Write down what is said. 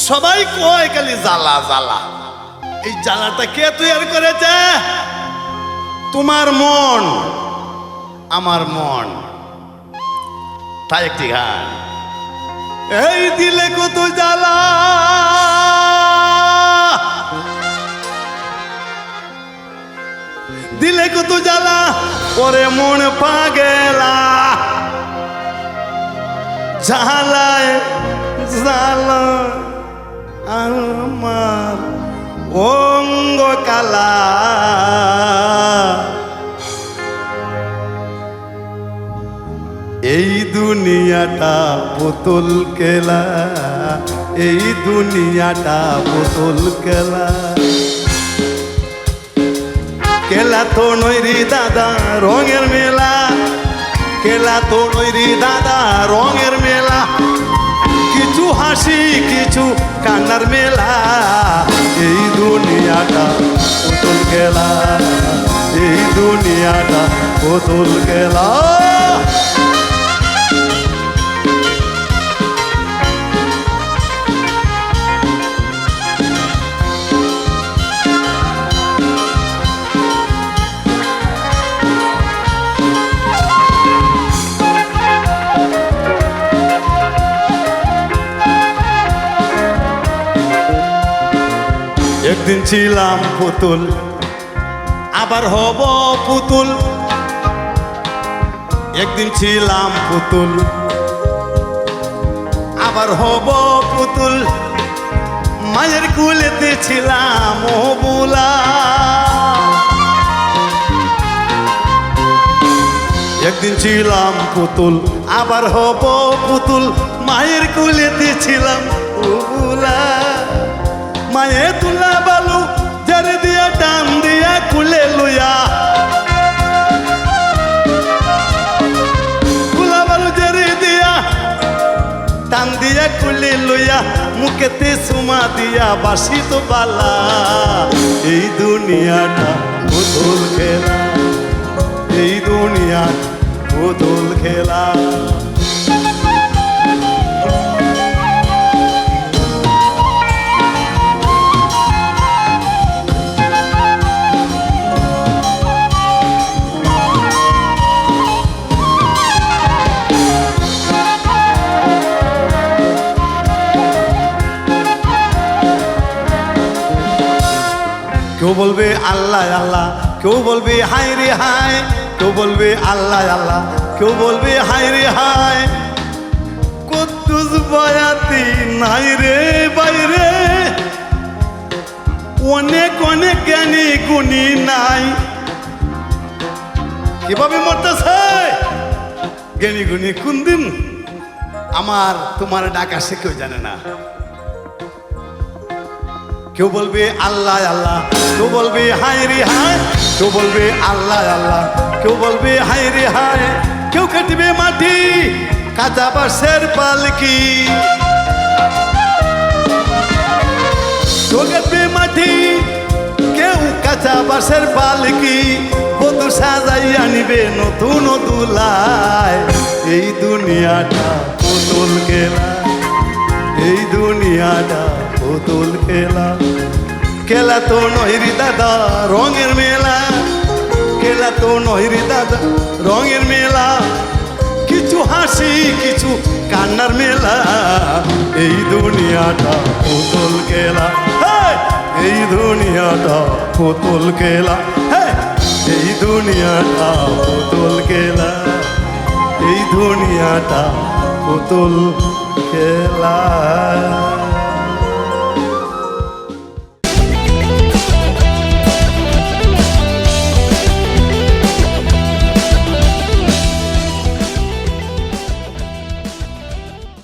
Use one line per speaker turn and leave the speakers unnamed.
সবাই কয় খালি জ্বালা জ্বালা। এই জ্বালাটা কে তৈরি করেছে? তোমার মন, আমার মন। তাই একটি গান, এই দিলে কত জ্বালা, দিলে কত জ্বালা, পরে মন পাগেলা, জ্বালায় জ্বালা আমার অঙ্গ কালা। এই দুনিয়াটা বোতল খেলা, এই দুনিয়াটা বোতল খেলা। খেলা তো নৈরি দাদা রঙের মেলা, খেলা তো নৈরি দাদা রঙের মেলা। কিছু হাসি কিছু কান্নার মেলা, এই দুনিয়াটা বোতল খেলা, এই দুনিয়াটা বোতল খেলা। একদিন ছিলাম পুতুল, আবার হব পুতুল। একদিন ছিলাম পুতুল, আবার হব পুতুল। মায়ের কুলেতে ছিলাম অবুলা। একদিন ছিলাম পুতুল, আবার হব পুতুল। মায়ের কুলেতে ছিলাম অবুলা। মায়ে তুলা বালু জারে দিয়া টান দিয়া কুলে লইয়া, তুলা বালু জারে দিয়া টান দিয়া কুলে লইয়া, মুখেতে সুমা দিয়া বাসি তো বালা। এই দুনিয়াটা বোতল খেলা, এই দুনিয়াটা বোতল খেলা। কেউ বলবে আল্লাহ আল্লাহ, কেউ বলবে হায় রে হায়। কেউ বলবে আল্লাহ আল্লাহ, কেউ বলবে হায় রে হায়। কুদ্দুস বয়াতি নাই রে বাইরে, অনেক অনেক জ্ঞানী গুণী নাই। কিভাবে মরতেছে জ্ঞানী গুণী? কোন দিন আমার তোমার ডাক আসে কেউ জানে না। কেউ বলবে আল্লাহ আল্লাহ, কেউ বলবে হায় রে হায়। কেউ বলবে আল্লাহ আল্লাহ, কেউ বলবে হায় রে হায়। কেউ কাটবে মাটি কাঁচা বাঁশের পালকি, কেউ কাটবে মাটি, কেউ কাঁচা বাঁশের পালকি। বধূ সাজাইয়া নিবে নতুন দুলায়। এই দুনিয়াটা বোতল খেলা, এই দুনিয়াটা বোতল খেলা। খেলা তো নহিরি দাদা রঙের মেলা, খেলা তো নহিরি দাদা রঙের মেলা। কিছু হাসি কিছু কান্নার মেলা, এই দুনিয়াটা বোতল খেলা। এই দুনিয়াটা বোতল খেলা, এই দুনিয়াটা বোতল খেলা, এই দুনিয়াটা বোতল খেলা।